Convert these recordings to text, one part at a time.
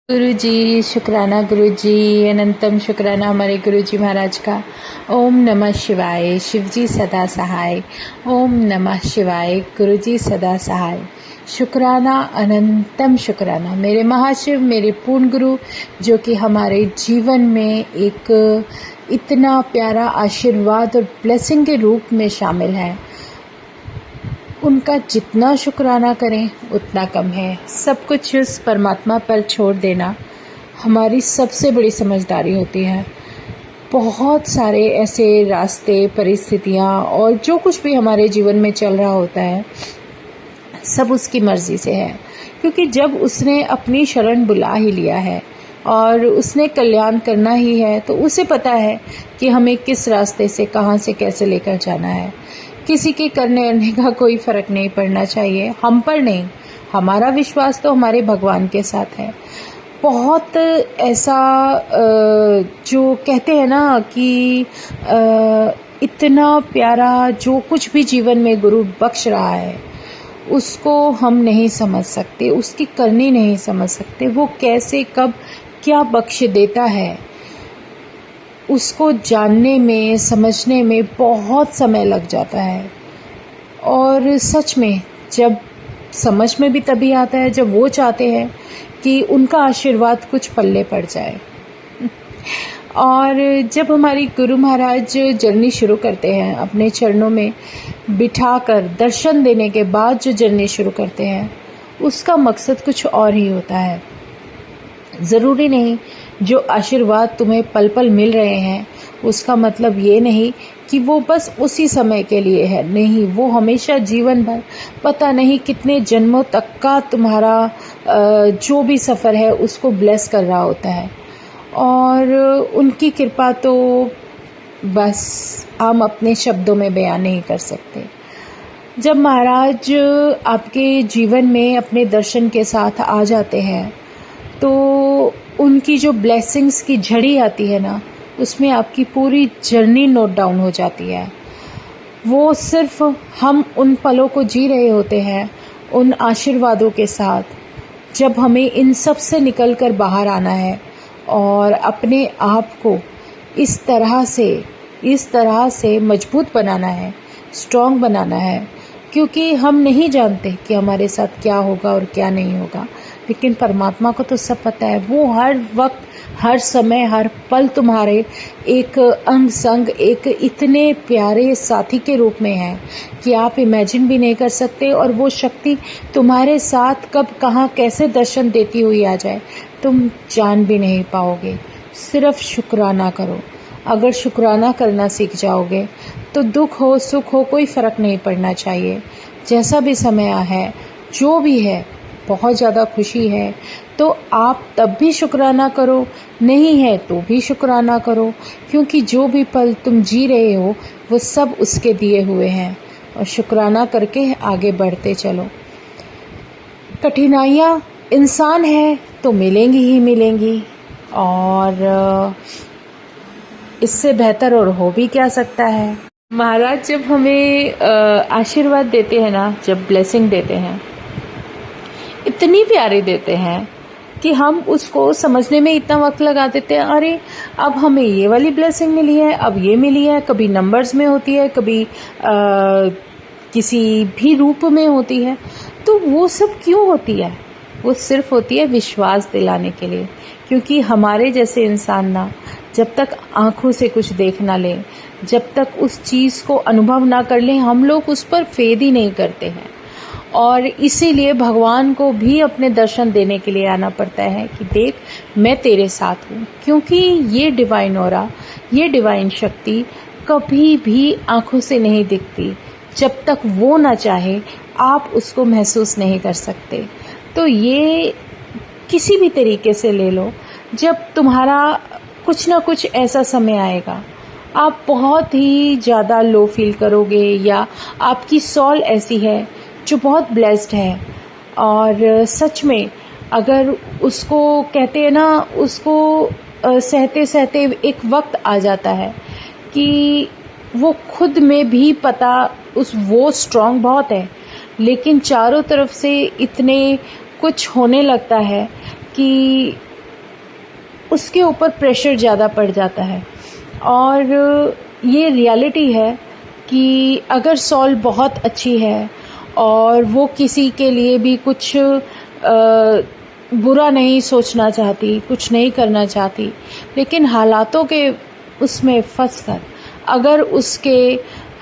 गुरु जी शुक्राना, गुरु जी अनंतम शुक्राना हमारे गुरु जी महाराज का। ओम नमः शिवाय। शिव जी सदा सहाय। ओम नमः शिवाय। गुरु जी सदा सहाय। शुक्राना, अनंतम शुक्राना मेरे महाशिव, मेरे पूर्ण गुरु, जो कि हमारे जीवन में एक इतना प्यारा आशीर्वाद और ब्लेसिंग के रूप में शामिल है। उनका जितना शुक्राना करें उतना कम है। सब कुछ उस परमात्मा पर छोड़ देना हमारी सबसे बड़ी समझदारी होती है। बहुत सारे ऐसे रास्ते, परिस्थितियाँ और जो कुछ भी हमारे जीवन में चल रहा होता है, सब उसकी मर्जी से है। क्योंकि जब उसने अपनी शरण बुला ही लिया है और उसने कल्याण करना ही है, तो उसे पता है कि हमें किस रास्ते से, कहाँ से, कैसे लेकर जाना है। किसी के करने का कोई फर्क नहीं पड़ना चाहिए, हम पर नहीं। हमारा विश्वास तो हमारे भगवान के साथ है। बहुत ऐसा जो कहते हैं ना कि इतना प्यारा जो कुछ भी जीवन में गुरु बख्श रहा है, उसको हम नहीं समझ सकते, उसकी करनी नहीं समझ सकते। वो कैसे, कब, क्या बख्श देता है, उसको जानने में, समझने में बहुत समय लग जाता है। और सच में जब समझ में भी तभी आता है जब वो चाहते हैं कि उनका आशीर्वाद कुछ पल्ले पड़ जाए। और जब हमारी गुरु महाराज जर्नी शुरू करते हैं, अपने चरणों में बिठाकर दर्शन देने के बाद जो जर्नी शुरू करते हैं, उसका मकसद कुछ और ही होता है। ज़रूरी नहीं जो आशीर्वाद तुम्हें पल पल मिल रहे हैं उसका मतलब ये नहीं कि वो बस उसी समय के लिए है। नहीं, वो हमेशा जीवन भर, पता नहीं कितने जन्मों तक का तुम्हारा जो भी सफ़र है उसको ब्लेस कर रहा होता है। और उनकी कृपा तो बस हम अपने शब्दों में बयान नहीं कर सकते। जब महाराज आपके जीवन में अपने दर्शन के साथ आ जाते हैं, तो उनकी जो ब्लेसिंग्स की झड़ी आती है ना, उसमें आपकी पूरी जर्नी नोट डाउन हो जाती है। वो सिर्फ हम उन पलों को जी रहे होते हैं, उन आशीर्वादों के साथ, जब हमें इन सब से निकल कर बाहर आना है और अपने आप को इस तरह से मजबूत बनाना है, स्ट्रॉन्ग बनाना है। क्योंकि हम नहीं जानते कि हमारे साथ क्या होगा और क्या नहीं होगा, लेकिन परमात्मा को तो सब पता है। वो हर वक्त, हर समय, हर पल तुम्हारे एक अंग संग, एक इतने प्यारे साथी के रूप में है कि आप इमेजिन भी नहीं कर सकते। और वो शक्ति तुम्हारे साथ कब, कहाँ, कैसे दर्शन देती हुई आ जाए, तुम जान भी नहीं पाओगे। सिर्फ शुक्राना करो। अगर शुक्राना करना सीख जाओगे तो दुख हो, सुख हो, कोई फ़र्क नहीं पड़ना चाहिए। जैसा भी समय है, जो भी है, बहुत ज़्यादा खुशी है तो आप तब भी शुक्राना करो, नहीं है तो भी शुक्राना करो। क्योंकि जो भी पल तुम जी रहे हो वो सब उसके दिए हुए हैं। और शुक्राना करके आगे बढ़ते चलो। कठिनाइयाँ इंसान है तो मिलेंगी ही मिलेंगी, और इससे बेहतर और हो भी क्या सकता है। महाराज जब हमें आशीर्वाद देते हैं ना, जब ब्लेसिंग देते हैं, इतनी प्यारी देते हैं कि हम उसको समझने में इतना वक्त लगा देते हैं। अरे अब हमें ये वाली ब्लेसिंग मिली है, अब ये मिली है। कभी नंबर्स में होती है, कभी किसी भी रूप में होती है। तो वो सब क्यों होती है? वो सिर्फ होती है विश्वास दिलाने के लिए। क्योंकि हमारे जैसे इंसान ना, जब तक आँखों से कुछ देख ना लें, जब तक उस चीज़ को अनुभव ना कर लें, हम लोग उस पर फेद ही नहीं करते हैं। और इसीलिए भगवान को भी अपने दर्शन देने के लिए आना पड़ता है कि देख, मैं तेरे साथ हूँ। क्योंकि ये डिवाइन ऑरा, ये डिवाइन शक्ति कभी भी आँखों से नहीं दिखती। जब तक वो ना चाहे, आप उसको महसूस नहीं कर सकते। तो ये किसी भी तरीके से ले लो, जब तुम्हारा कुछ ना कुछ ऐसा समय आएगा, आप बहुत ही ज़्यादा लो फील करोगे, या आपकी सॉल ऐसी है जो बहुत ब्लेस्ड है। और सच में अगर उसको कहते हैं ना, उसको सहते सहते एक वक्त आ जाता है कि वो खुद में भी पता, वो स्ट्रॉन्ग बहुत है, लेकिन चारों तरफ से इतने कुछ होने लगता है कि उसके ऊपर प्रेशर ज़्यादा पड़ जाता है। और ये रियलिटी है कि अगर सॉल बहुत अच्छी है और वो किसी के लिए भी कुछ बुरा नहीं सोचना चाहती, कुछ नहीं करना चाहती, लेकिन हालातों के उसमें फंसकर अगर उसके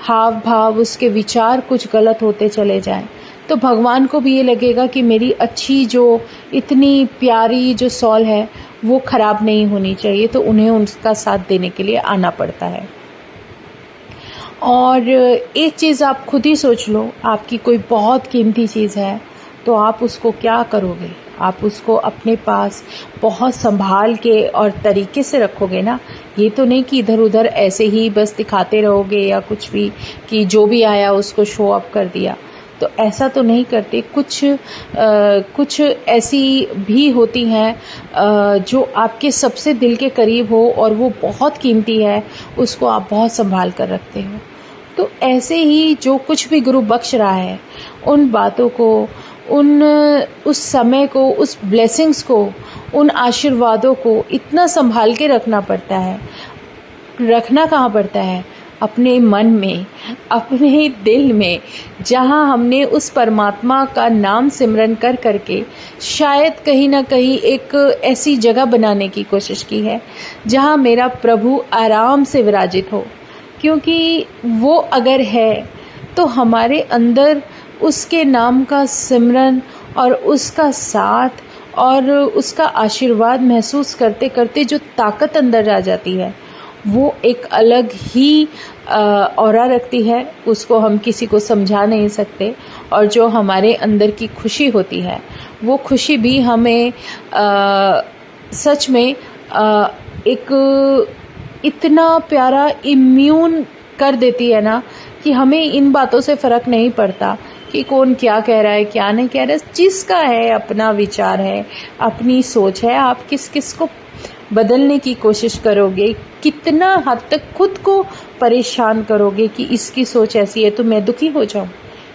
हाव भाव, उसके विचार कुछ गलत होते चले जाएं, तो भगवान को भी ये लगेगा कि मेरी अच्छी जो इतनी प्यारी जो सॉल है वो खराब नहीं होनी चाहिए, तो उन्हें उसका साथ देने के लिए आना पड़ता है। और एक चीज़ आप खुद ही सोच लो, आपकी कोई बहुत कीमती चीज़ है तो आप उसको क्या करोगे? आप उसको अपने पास बहुत संभाल के और तरीके से रखोगे ना। ये तो नहीं कि इधर उधर ऐसे ही बस दिखाते रहोगे या कुछ भी, कि जो भी आया उसको शो अप कर दिया, तो ऐसा तो नहीं करते। कुछ ऐसी भी होती हैं जो आपके सबसे दिल के करीब हो और वो बहुत कीमती है, उसको आप बहुत संभाल कर रखते हो। तो ऐसे ही जो कुछ भी गुरु बख्श रहा है, उन बातों को, उस समय को, उस ब्लेसिंग्स को, उन आशीर्वादों को इतना संभाल के रखना पड़ता है। रखना कहाँ पड़ता है? अपने मन में, अपने दिल में, जहाँ हमने उस परमात्मा का नाम सिमरन कर करके शायद कहीं ना कहीं एक ऐसी जगह बनाने की कोशिश की है जहाँ मेरा प्रभु आराम से विराजित हो। क्योंकि वो अगर है तो हमारे अंदर उसके नाम का सिमरन और उसका साथ और उसका आशीर्वाद महसूस करते करते जो ताकत अंदर आ जाती है, वो एक अलग ही ऑरा रखती है। उसको हम किसी को समझा नहीं सकते। और जो हमारे अंदर की खुशी होती है, वो खुशी भी हमें सच में एक इतना प्यारा इम्यून कर देती है ना, कि हमें इन बातों से फ़र्क नहीं पड़ता कि कौन क्या कह रहा है, क्या नहीं कह रहा है। जिसका है अपना विचार है, अपनी सोच है, आप किस किस को बदलने की कोशिश करोगे, कितना हद तक खुद को परेशान करोगे कि इसकी सोच ऐसी है तो मैं दुखी हो जाऊं।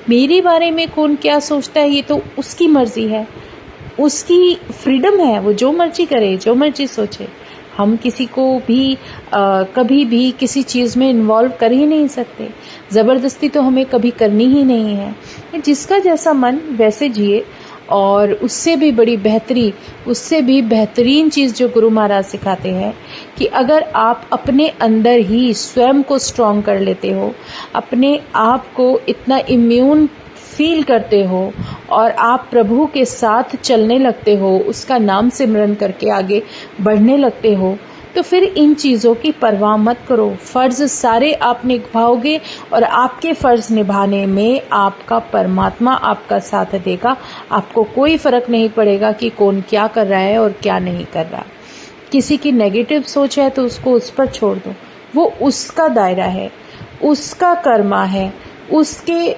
मेरे बारे में कौन क्या सोचता है ये तो उसकी मर्जी है, उसकी फ्रीडम है, वो जो मर्जी करे, जो मर्जी सोचे। हम किसी को भी कभी भी किसी चीज़ में इन्वॉल्व कर ही नहीं सकते। ज़बरदस्ती तो हमें कभी करनी ही नहीं है। जिसका जैसा मन वैसे जिए। और उससे भी बेहतरीन चीज़ जो गुरु महाराज सिखाते हैं कि अगर आप अपने अंदर ही स्वयं को स्ट्रॉन्ग कर लेते हो, अपने आप को इतना इम्यून फील करते हो और आप प्रभु के साथ चलने लगते हो, उसका नाम सिमरन करके आगे बढ़ने लगते हो, तो फिर इन चीज़ों की परवाह मत करो। फ़र्ज़ सारे आप निभाओगे और आपके फ़र्ज़ निभाने में आपका परमात्मा आपका साथ देगा। आपको कोई फ़र्क नहीं पड़ेगा कि कौन क्या कर रहा है और क्या नहीं कर रहा। किसी की नेगेटिव सोच है तो उसको उस पर छोड़ दो, वो उसका दायरा है, उसका कर्मा है, उसके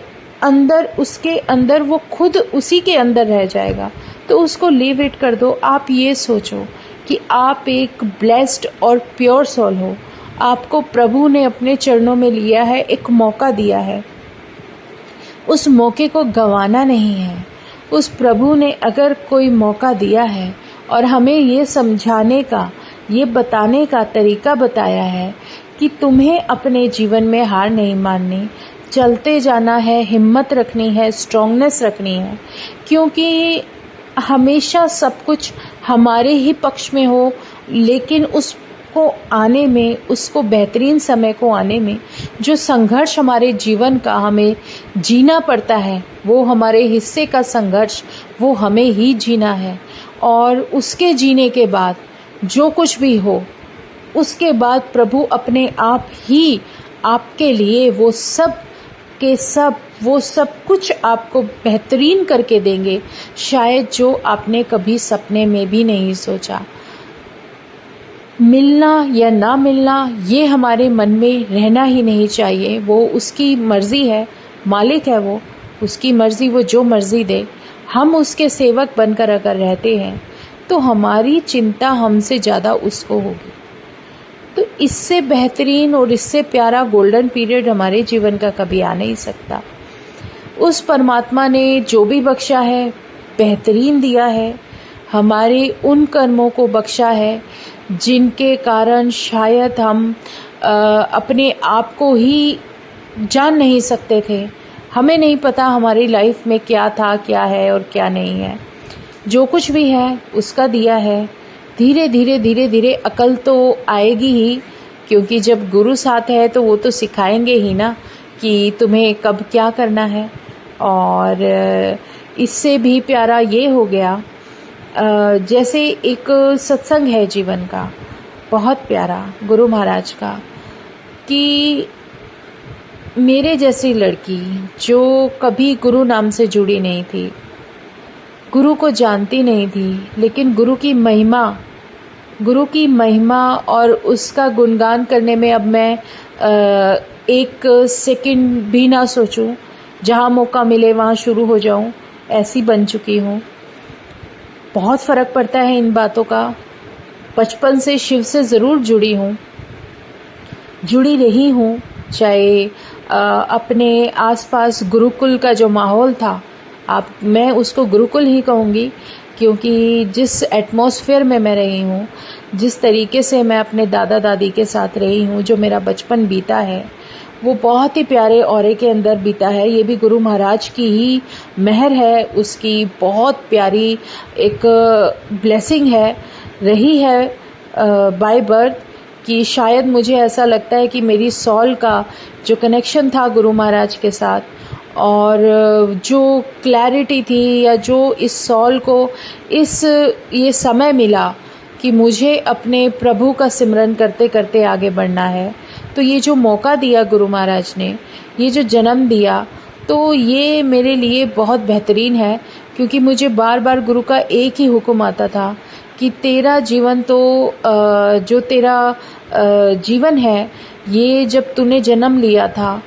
अंदर वो खुद उसी के अंदर रह जाएगा, तो उसको लीव इट कर दो। आप ये सोचो कि आप एक ब्लेस्ड और प्योर सोल हो। आपको प्रभु ने अपने चरणों में लिया है, एक मौका दिया है, उस मौके को गंवाना नहीं है। उस प्रभु ने अगर कोई मौका दिया है और हमें ये समझाने का, ये बताने का तरीका बताया है कि तुम्हें अपने जीवन में हार नहीं माननी, चलते जाना है, हिम्मत रखनी है, स्ट्रॉन्गनेस रखनी है। क्योंकि हमेशा सब कुछ हमारे ही पक्ष में हो, लेकिन उसको आने में, उसको बेहतरीन समय को आने में जो संघर्ष हमारे जीवन का हमें जीना पड़ता है, वो हमारे हिस्से का संघर्ष, वो हमें ही जीना है। और उसके जीने के बाद जो कुछ भी हो, उसके बाद प्रभु अपने आप ही आपके लिए वो सब कुछ आपको बेहतरीन करके देंगे, शायद जो आपने कभी सपने में भी नहीं सोचा। मिलना या ना मिलना ये हमारे मन में रहना ही नहीं चाहिए। वो उसकी मर्जी है, मालिक है वो, उसकी मर्जी, वो जो मर्जी दे। हम उसके सेवक बनकर अगर रहते हैं तो हमारी चिंता हमसे ज़्यादा उसको होगी। तो इससे बेहतरीन और इससे प्यारा गोल्डन पीरियड हमारे जीवन का कभी आ नहीं सकता। उस परमात्मा ने जो भी बख्शा है बेहतरीन दिया है, हमारे उन कर्मों को बख्शा है जिनके कारण शायद हम अपने आप को ही जान नहीं सकते थे। हमें नहीं पता हमारी लाइफ में क्या था, क्या है और क्या नहीं है। जो कुछ भी है उसका दिया है। धीरे धीरे धीरे धीरे अकल तो आएगी ही, क्योंकि जब गुरु साथ है तो वो तो सिखाएंगे ही ना कि तुम्हें कब क्या करना है। और इससे भी प्यारा ये हो गया, जैसे एक सत्संग है जीवन का, बहुत प्यारा गुरु महाराज का, कि मेरे जैसी लड़की जो कभी गुरु नाम से जुड़ी नहीं थी, गुरु को जानती नहीं थी, लेकिन गुरु की महिमा और उसका गुणगान करने में अब मैं एक सेकंड भी ना सोचूं, जहां मौका मिले वहां शुरू हो जाऊं, ऐसी बन चुकी हूं। बहुत फ़र्क पड़ता है इन बातों का। बचपन से शिव से ज़रूर जुड़ी रही हूँ, चाहे अपने आसपास गुरुकुल का जो माहौल था, मैं उसको गुरुकुल ही कहूँगी, क्योंकि जिस एटमॉस्फेयर में मैं रही हूँ, जिस तरीके से मैं अपने दादा दादी के साथ रही हूँ, जो मेरा बचपन बीता है, वो बहुत ही प्यारे औरे के अंदर बीता है। ये भी गुरु महाराज की ही मेहर है, उसकी बहुत प्यारी एक ब्लेसिंग है, रही है बाय बर्थ, कि शायद मुझे ऐसा लगता है कि मेरी सॉल का जो कनेक्शन था गुरु महाराज के साथ, और जो क्लैरिटी थी, या जो इस सॉल को ये समय मिला कि मुझे अपने प्रभु का सिमरन करते करते आगे बढ़ना है, तो ये जो मौका दिया गुरु महाराज ने, ये जो जन्म दिया, तो ये मेरे लिए बहुत बेहतरीन है। क्योंकि मुझे बार बार गुरु का एक ही हुक्म आता था कि तेरा जीवन तो जो तेरा जीवन है, ये जब तूने जन्म लिया था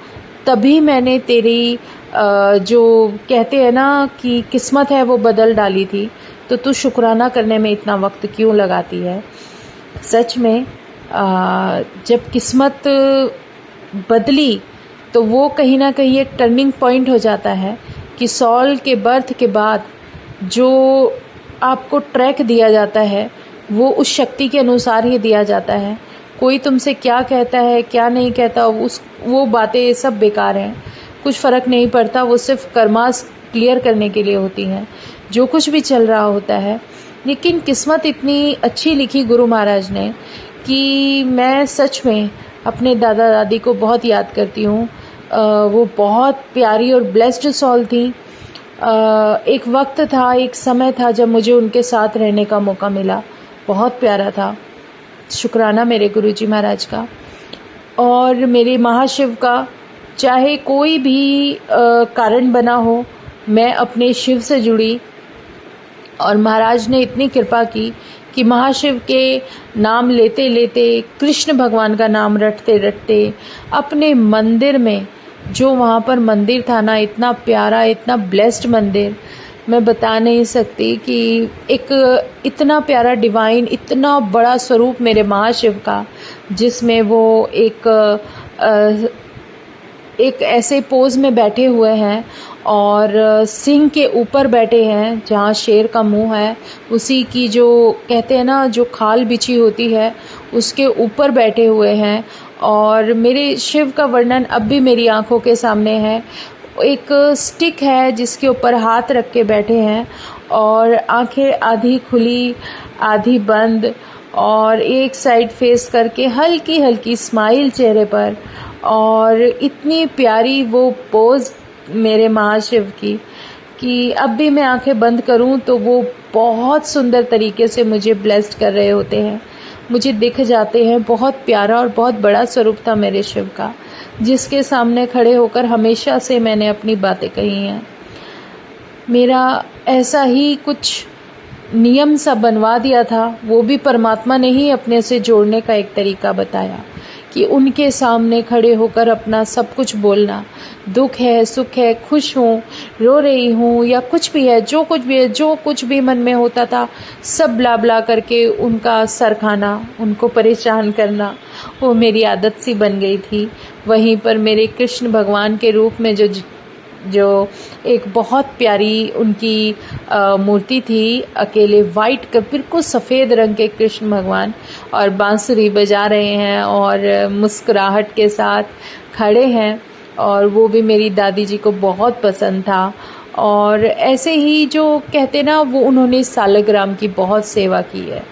तभी मैंने तेरी जो कहते हैं ना कि किस्मत है वो बदल डाली थी, तो तू शुक्राना करने में इतना वक्त क्यों लगाती है। सच में जब किस्मत बदली तो वो कहीं ना कहीं एक टर्निंग पॉइंट हो जाता है, कि सॉल के बर्थ के बाद जो आपको ट्रैक दिया जाता है वो उस शक्ति के अनुसार ही दिया जाता है। कोई तुमसे क्या कहता है क्या नहीं कहता, वो बातें सब बेकार हैं, कुछ फ़र्क नहीं पड़ता। वो सिर्फ कर्मास क्लियर करने के लिए होती हैं, जो कुछ भी चल रहा होता है। लेकिन किस्मत इतनी अच्छी लिखी गुरु महाराज ने कि मैं सच में अपने दादा दादी को बहुत याद करती हूँ। वो बहुत प्यारी और ब्लेस्ड सॉल थी। एक वक्त था, एक समय था जब मुझे उनके साथ रहने का मौका मिला, बहुत प्यारा था। शुक्राना मेरे गुरुजी महाराज का और मेरे महाशिव का। चाहे कोई भी कारण बना हो, मैं अपने शिव से जुड़ी, और महाराज ने इतनी कृपा की कि महाशिव के नाम लेते लेते, कृष्ण भगवान का नाम रटते रटते, अपने मंदिर में, जो वहाँ पर मंदिर था ना, इतना प्यारा, इतना ब्लेस्ड मंदिर, मैं बता नहीं सकती कि एक इतना प्यारा डिवाइन, इतना बड़ा स्वरूप मेरे महाशिव का, जिसमें वो एक ऐसे पोज में बैठे हुए हैं और सिंह के ऊपर बैठे हैं, जहाँ शेर का मुंह है, उसी की जो कहते हैं ना, जो खाल बिछी होती है, उसके ऊपर बैठे हुए हैं। और मेरे शिव का वर्णन अब भी मेरी आंखों के सामने है। एक स्टिक है जिसके ऊपर हाथ रख के बैठे हैं, और आंखें आधी खुली आधी बंद, और एक साइड फेस करके हल्की हल्की स्माइल चेहरे पर, और इतनी प्यारी वो पोज मेरे महाशिव की कि अब भी मैं आंखें बंद करूं तो वो बहुत सुंदर तरीके से मुझे ब्लेस्ड कर रहे होते हैं, मुझे दिख जाते हैं। बहुत प्यारा और बहुत बड़ा स्वरूप था मेरे शिव का, जिसके सामने खड़े होकर हमेशा से मैंने अपनी बातें कही हैं। मेरा ऐसा ही कुछ नियम सा बनवा दिया था, वो भी परमात्मा ने ही अपने से जोड़ने का एक तरीका बताया, कि उनके सामने खड़े होकर अपना सब कुछ बोलना, दुख है, सुख है, खुश हूँ, रो रही हूँ, या कुछ भी है, जो कुछ भी है, जो कुछ भी मन में होता था, सब ब्ला ब्ला करके उनका सर खाना, उनको परेशान करना, वो मेरी आदत सी बन गई थी। वहीं पर मेरे कृष्ण भगवान के रूप में जो एक बहुत प्यारी उनकी मूर्ति थी, अकेले वाइट, बिल्कुल सफ़ेद रंग के कृष्ण भगवान, और बांसुरी बजा रहे हैं और मुस्कुराहट के साथ खड़े हैं, और वो भी मेरी दादी जी को बहुत पसंद था। और ऐसे ही जो कहते ना, वो उन्होंने सालिग्राम की बहुत सेवा की है।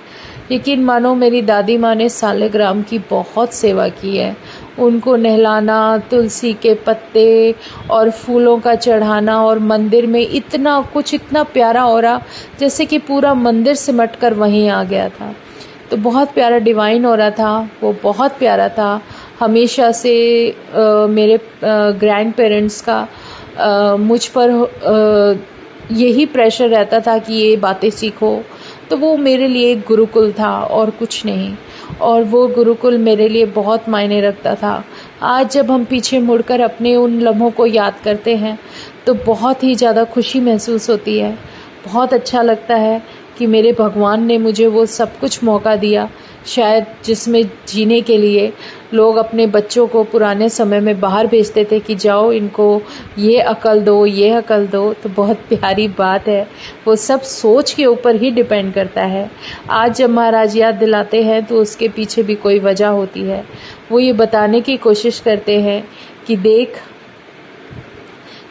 यकीन मानो, मेरी दादी माँ ने सालिग्राम की बहुत सेवा की है। उनको नहलाना, तुलसी के पत्ते और फूलों का चढ़ाना, और मंदिर में इतना कुछ, इतना प्यारा हो रहा जैसे कि पूरा मंदिर सिमट कर वहीं आ गया था। तो बहुत प्यारा डिवाइन हो रहा था, वो बहुत प्यारा था। हमेशा से मेरे ग्रैंड पेरेंट्स का मुझ पर यही प्रेशर रहता था कि ये बातें सीखो। तो वो मेरे लिए एक गुरुकुल था और कुछ नहीं, और वो गुरुकुल मेरे लिए बहुत मायने रखता था। आज जब हम पीछे मुड़कर अपने उन लम्हों को याद करते हैं तो बहुत ही ज़्यादा खुशी महसूस होती है। बहुत अच्छा लगता है कि मेरे भगवान ने मुझे वो सब कुछ मौका दिया, शायद जिसमें जीने के लिए लोग अपने बच्चों को पुराने समय में बाहर भेजते थे कि जाओ इनको ये अकल दो, ये अकल दो। तो बहुत प्यारी बात है, वो सब सोच के ऊपर ही डिपेंड करता है। आज जब महाराज याद दिलाते हैं तो उसके पीछे भी कोई वजह होती है। वो ये बताने की कोशिश करते हैं कि देख,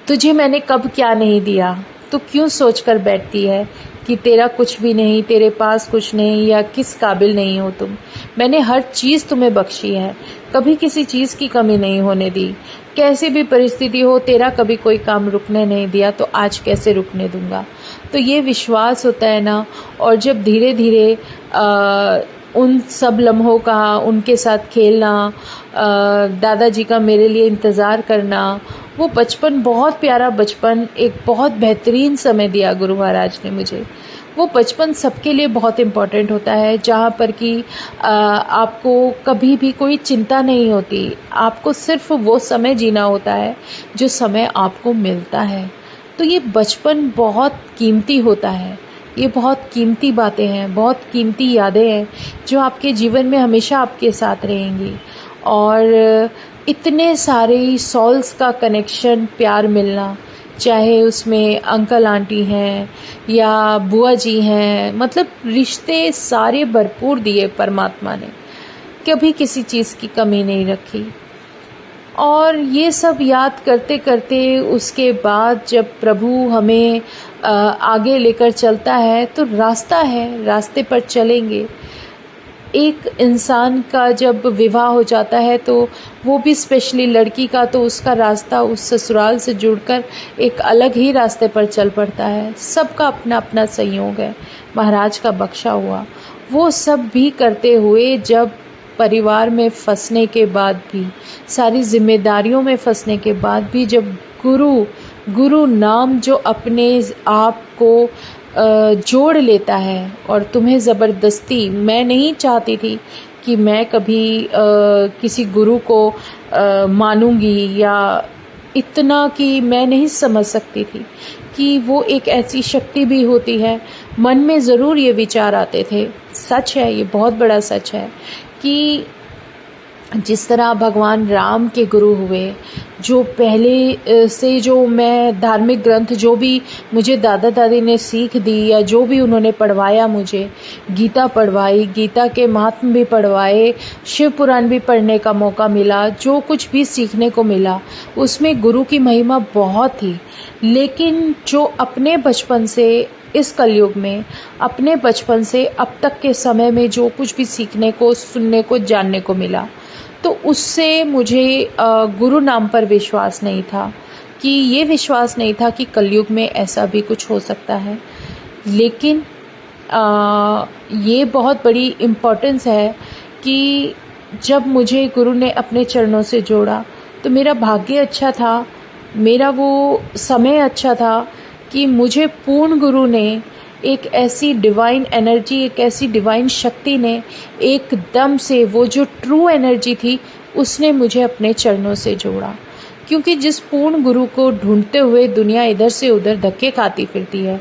तुझे मैंने कब क्या नहीं दिया, तू क्यों सोच कर बैठती है कि तेरा कुछ भी नहीं, तेरे पास कुछ नहीं, या किस काबिल नहीं हो तुम। मैंने हर चीज़ तुम्हें बख्शी है, कभी किसी चीज़ की कमी नहीं होने दी। कैसी भी परिस्थिति हो, तेरा कभी कोई काम रुकने नहीं दिया, तो आज कैसे रुकने दूंगा। तो ये विश्वास होता है ना। और जब धीरे धीरे उन सब लम्हों का, उनके साथ खेलना, दादाजी का मेरे लिए इंतज़ार करना, वो बचपन, बहुत प्यारा बचपन, एक बहुत बेहतरीन समय दिया गुरु महाराज ने मुझे। वो बचपन सबके लिए बहुत इम्पॉर्टेंट होता है, जहाँ पर कि आपको कभी भी कोई चिंता नहीं होती। आपको सिर्फ वो समय जीना होता है जो समय आपको मिलता है। तो ये बचपन बहुत कीमती होता है। ये बहुत कीमती बातें हैं, बहुत कीमती यादें हैं जो आपके जीवन में हमेशा आपके साथ रहेंगी। और इतने सारे सॉल्स का कनेक्शन, प्यार मिलना, चाहे उसमें अंकल आंटी हैं या बुआ जी हैं, मतलब रिश्ते सारे भरपूर दिए परमात्मा ने, कभी किसी चीज़ की कमी नहीं रखी। और ये सब याद करते करते उसके बाद जब प्रभु हमें आगे लेकर चलता है तो रास्ता है, रास्ते पर चलेंगे। एक इंसान का जब विवाह हो जाता है तो वो भी, स्पेशली लड़की का, तो उसका रास्ता उस ससुराल से जुड़कर एक अलग ही रास्ते पर चल पड़ता है। सबका अपना अपना संयोग है, महाराज का बख्शा हुआ। वो सब भी करते हुए जब परिवार में फंसने के बाद भी, सारी जिम्मेदारियों में फंसने के बाद भी, जब गुरु नाम जो अपने आप को जोड़ लेता है और तुम्हें ज़बरदस्ती, मैं नहीं चाहती थी कि मैं कभी किसी गुरु को मानूंगी, या इतना कि मैं नहीं समझ सकती थी कि वो एक ऐसी शक्ति भी होती है। मन में ज़रूर ये विचार आते थे। सच है, ये बहुत बड़ा सच है कि जिस तरह भगवान राम के गुरु हुए, जो पहले से जो मैं धार्मिक ग्रंथ, जो भी मुझे दादा दादी ने सीख दी या जो भी उन्होंने पढ़वाया, मुझे गीता पढ़वाई, गीता के महात्म भी पढ़वाए, शिव पुराण भी पढ़ने का मौका मिला, जो कुछ भी सीखने को मिला उसमें गुरु की महिमा बहुत थी। लेकिन जो अपने बचपन से इस कलयुग में, अपने बचपन से अब तक के समय में जो कुछ भी सीखने को, सुनने को, जानने को मिला, तो उससे मुझे गुरु नाम पर विश्वास नहीं था, कि ये विश्वास नहीं था कि कलयुग में ऐसा भी कुछ हो सकता है। लेकिन ये बहुत बड़ी इम्पोर्टेंस है कि जब मुझे गुरु ने अपने चरणों से जोड़ा तो मेरा भाग्य अच्छा था, मेरा वो समय अच्छा था कि मुझे पूर्ण गुरु ने, एक ऐसी डिवाइन एनर्जी, एक ऐसी डिवाइन शक्ति ने एकदम से, वो जो ट्रू एनर्जी थी, उसने मुझे अपने चरणों से जोड़ा। क्योंकि जिस पूर्ण गुरु को ढूंढते हुए दुनिया इधर से उधर धक्के खाती फिरती है,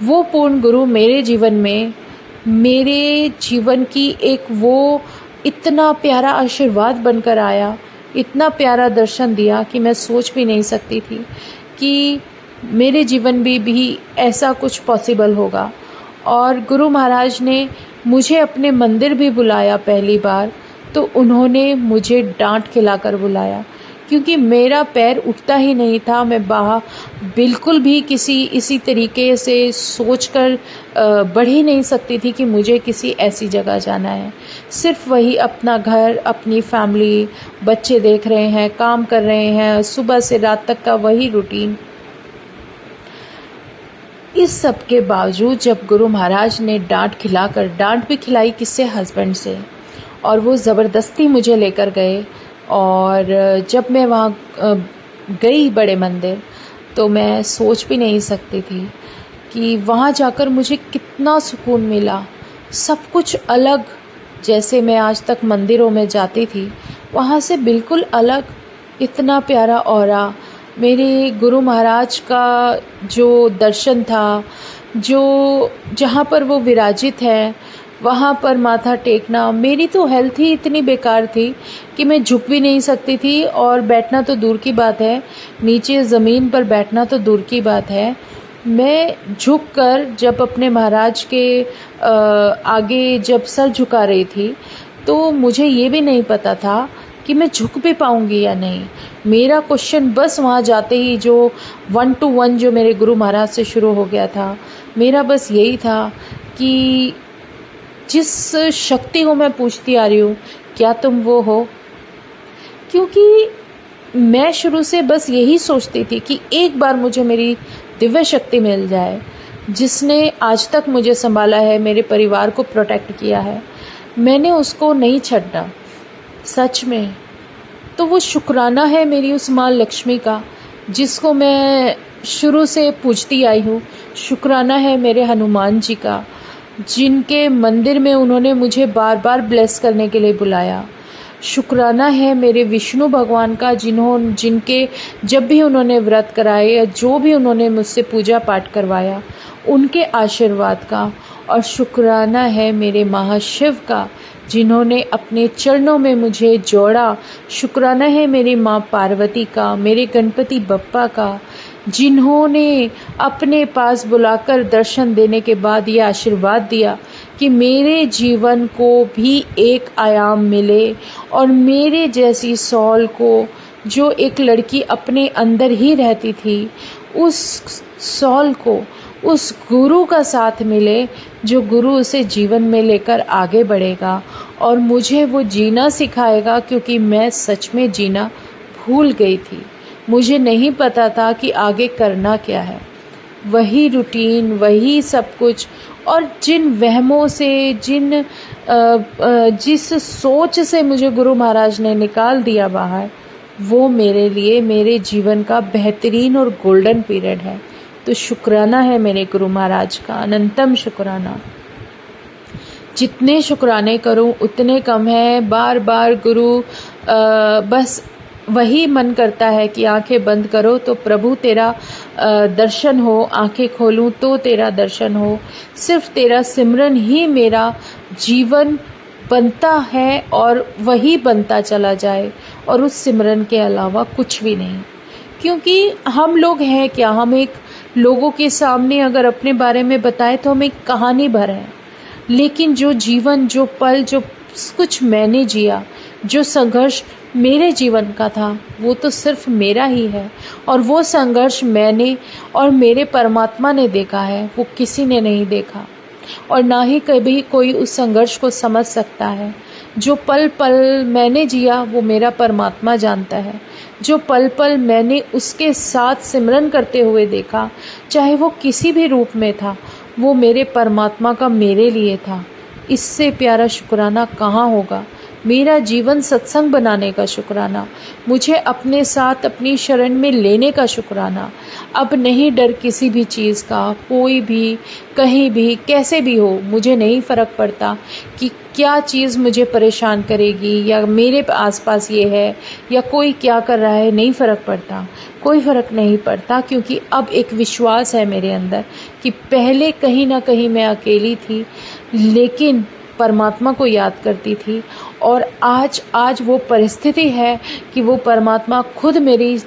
वो पूर्ण गुरु मेरे जीवन में, मेरे जीवन की एक वो इतना प्यारा आशीर्वाद बनकर आया, इतना प्यारा दर्शन दिया कि मैं सोच भी नहीं सकती थी कि मेरे जीवन में भी ऐसा कुछ पॉसिबल होगा। और गुरु महाराज ने मुझे अपने मंदिर भी बुलाया पहली बार, तो उन्होंने मुझे डांट खिलाकर बुलाया, क्योंकि मेरा पैर उठता ही नहीं था। मैं बिल्कुल भी इसी तरीके से सोचकर बढ़ ही नहीं सकती थी कि मुझे किसी ऐसी जगह जाना है। सिर्फ वही अपना घर, अपनी फैमिली, बच्चे देख रहे हैं, काम कर रहे हैं, सुबह से रात तक का वही रूटीन। इस सब के बावजूद जब गुरु महाराज ने डांट भी खिलाई किससे, हस्बैंड से, और वो ज़बरदस्ती मुझे लेकर गए। और जब मैं वहाँ गई बड़े मंदिर, तो मैं सोच भी नहीं सकती थी कि वहाँ जाकर मुझे कितना सुकून मिला। सब कुछ अलग, जैसे मैं आज तक मंदिरों में जाती थी, वहाँ से बिल्कुल अलग। इतना प्यारा ऑरा, मेरे गुरु महाराज का जो दर्शन था, जो जहाँ पर वो विराजित हैं, वहाँ पर माथा टेकना। मेरी तो हेल्थ ही इतनी बेकार थी कि मैं झुक भी नहीं सकती थी, और बैठना तो दूर की बात है, नीचे ज़मीन पर बैठना तो दूर की बात है। मैं झुककर जब अपने महाराज के आगे जब सर झुका रही थी, तो मुझे ये भी नहीं पता था कि मैं झुक भी पाऊंगी या नहीं। मेरा क्वेश्चन बस वहाँ जाते ही जो 1 to 1 जो मेरे गुरु महाराज से शुरू हो गया था, मेरा बस यही था कि जिस शक्ति को मैं पूछती आ रही हूँ, क्या तुम वो हो? क्योंकि मैं शुरू से बस यही सोचती थी कि एक बार मुझे मेरी दिव्य शक्ति मिल जाए, जिसने आज तक मुझे संभाला है, मेरे परिवार को प्रोटेक्ट किया है, मैंने उसको नहीं छड्डा। सच में तो वो शुक्राना है मेरी उस माँ लक्ष्मी का, जिसको मैं शुरू से पूजती आई हूँ। शुक्राना है मेरे हनुमान जी का, जिनके मंदिर में उन्होंने मुझे बार बार ब्लेस करने के लिए बुलाया। शुक्राना है मेरे विष्णु भगवान का, जिनके जब भी उन्होंने व्रत कराए या जो भी उन्होंने मुझसे पूजा पाठ करवाया, उनके आशीर्वाद का। और शुक्राना है मेरे महाशिव का, जिन्होंने अपने चरणों में मुझे जोड़ा। शुक्राना है मेरी माँ पार्वती का, मेरे गणपति बप्पा का, जिन्होंने अपने पास बुलाकर दर्शन देने के बाद ये आशीर्वाद दिया कि मेरे जीवन को भी एक आयाम मिले, और मेरे जैसी सौल को, जो एक लड़की अपने अंदर ही रहती थी, उस सौल को उस गुरु का साथ मिले, जो गुरु उसे जीवन में लेकर आगे बढ़ेगा और मुझे वो जीना सिखाएगा। क्योंकि मैं सच में जीना भूल गई थी, मुझे नहीं पता था कि आगे करना क्या है। वही रूटीन, वही सब कुछ, और जिन वहमों से, जिस सोच से मुझे गुरु महाराज ने निकाल दिया बाहर, वो मेरे लिए मेरे जीवन का बेहतरीन और गोल्डन पीरियड है। तो शुक्राना है मेरे गुरु महाराज का, अनंतम शुक्राना। जितने शुक्राने करूं उतने कम है। बार बार गुरु बस वही मन करता है कि आंखें बंद करो तो प्रभु तेरा दर्शन हो, आंखें खोलूं तो तेरा दर्शन हो। सिर्फ तेरा सिमरन ही मेरा जीवन बनता है, और वही बनता चला जाए, और उस सिमरन के अलावा कुछ भी नहीं। क्योंकि हम लोग हैं क्या, हम एक लोगों के सामने अगर अपने बारे में बताएं तो हम एक कहानी भर है, लेकिन जो जीवन, जो पल, जो कुछ मैंने जिया, जो संघर्ष मेरे जीवन का था, वो तो सिर्फ मेरा ही है। और वो संघर्ष मैंने और मेरे परमात्मा ने देखा है, वो किसी ने नहीं देखा, और ना ही कभी कोई उस संघर्ष को समझ सकता है। जो पल पल मैंने जिया वो मेरा परमात्मा जानता है। जो पल पल मैंने उसके साथ सिमरन करते हुए देखा, चाहे वो किसी भी रूप में था, वो मेरे परमात्मा का मेरे लिए था। इससे प्यारा शुक्राना कहाँ होगा। मेरा जीवन सत्संग बनाने का शुक्राना, मुझे अपने साथ अपनी शरण में लेने का शुक्राना। अब नहीं डर किसी भी चीज़ का, कोई भी, कहीं भी, कैसे भी हो, मुझे नहीं फ़र्क पड़ता कि क्या चीज़ मुझे परेशान करेगी, या मेरे आसपास ये है, या कोई क्या कर रहा है, नहीं फ़र्क पड़ता, कोई फ़र्क नहीं पड़ता। क्योंकि अब एक विश्वास है मेरे अंदर कि पहले कहीं ना कहीं मैं अकेली थी, लेकिन परमात्मा को याद करती थी, और आज वो परिस्थिति है कि वो परमात्मा खुद मेरे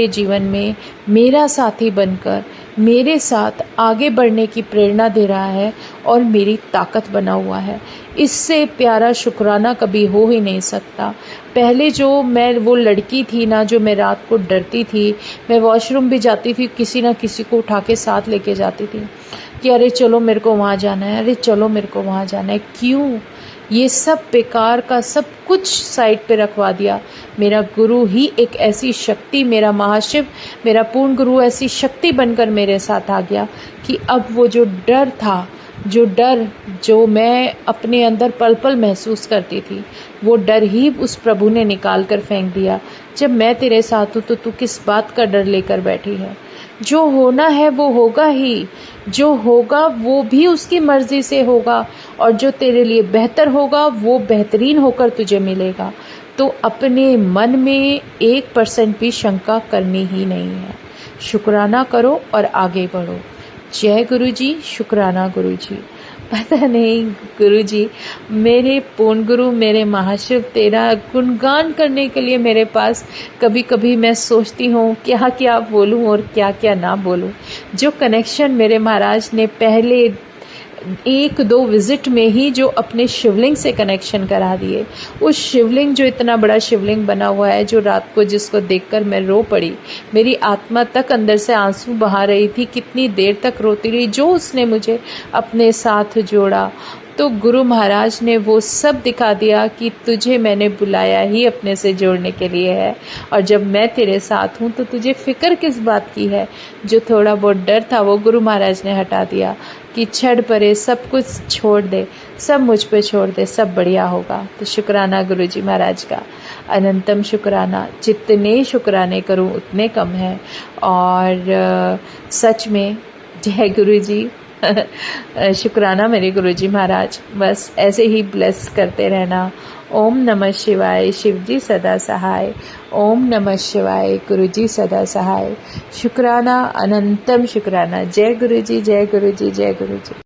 जीवन में मेरा साथी बनकर मेरे साथ आगे बढ़ने की प्रेरणा दे रहा है और मेरी ताकत बना हुआ है। इससे प्यारा शुक्राना कभी हो ही नहीं सकता। पहले जो मैं वो लड़की थी ना, जो मैं रात को डरती थी, मैं वॉशरूम भी जाती थी, किसी ना किसी को उठा के साथ लेके जाती थी कि अरे चलो मेरे को वहाँ जाना है, अरे चलो मेरे को वहाँ जाना है। क्यों? ये सब बेकार का सब कुछ साइड पे रखवा दिया। मेरा गुरु ही एक ऐसी शक्ति, मेरा महाशिव, मेरा पूर्ण गुरु ऐसी शक्ति बनकर मेरे साथ आ गया कि अब वो जो डर था, जो मैं अपने अंदर पल पल महसूस करती थी, वो डर ही उस प्रभु ने निकाल कर फेंक दिया। जब मैं तेरे साथ हूँ तो तू किस बात का डर लेकर बैठी है? जो होना है वो होगा ही, जो होगा वो भी उसकी मर्जी से होगा, और जो तेरे लिए बेहतर होगा वो बेहतरीन होकर तुझे मिलेगा। तो अपने मन में 1% भी शंका करनी ही नहीं है। शुक्राना करो और आगे बढ़ो। जय गुरु जी, शुक्राना गुरु जी। पता नहीं गुरु जी, मेरे पूर्ण गुरु, मेरे महाशिव, तेरा गुणगान करने के लिए मेरे पास कभी कभी मैं सोचती हूँ क्या क्या बोलूँ और क्या क्या ना बोलूँ। जो कनेक्शन मेरे महाराज ने पहले 1-2 विजिट में ही जो अपने शिवलिंग से कनेक्शन करा दिए, उस शिवलिंग, जो इतना बड़ा शिवलिंग बना हुआ है, जो रात को जिसको देखकर मैं रो पड़ी, मेरी आत्मा तक अंदर से आंसू बहा रही थी, कितनी देर तक रोती रही, जो उसने मुझे अपने साथ जोड़ा। तो गुरु महाराज ने वो सब दिखा दिया कि तुझे मैंने बुलाया ही अपने से जोड़ने के लिए है, और जब मैं तेरे साथ हूँ तो तुझे फिक्र किस बात की है। जो थोड़ा बहुत डर था वो गुरु महाराज ने हटा दिया कि छड़ परे, सब कुछ छोड़ दे, सब मुझ पे छोड़ दे, सब बढ़िया होगा। तो शुक्राना गुरु जी महाराज का, अनंतम शुक्राना। जितने शुक्राने करूँ उतने कम है। और सच में जय गुरु जी। शुक्राना मेरे गुरुजी महाराज, बस ऐसे ही ब्लेस करते रहना। ओम नमः शिवाय, शिव जी सदा सहाय। ओम नमः शिवाय, गुरुजी सदा सहाय। शुक्राना, अनंतम शुक्राना। जय गुरुजी, जय गुरुजी, जय गुरुजी।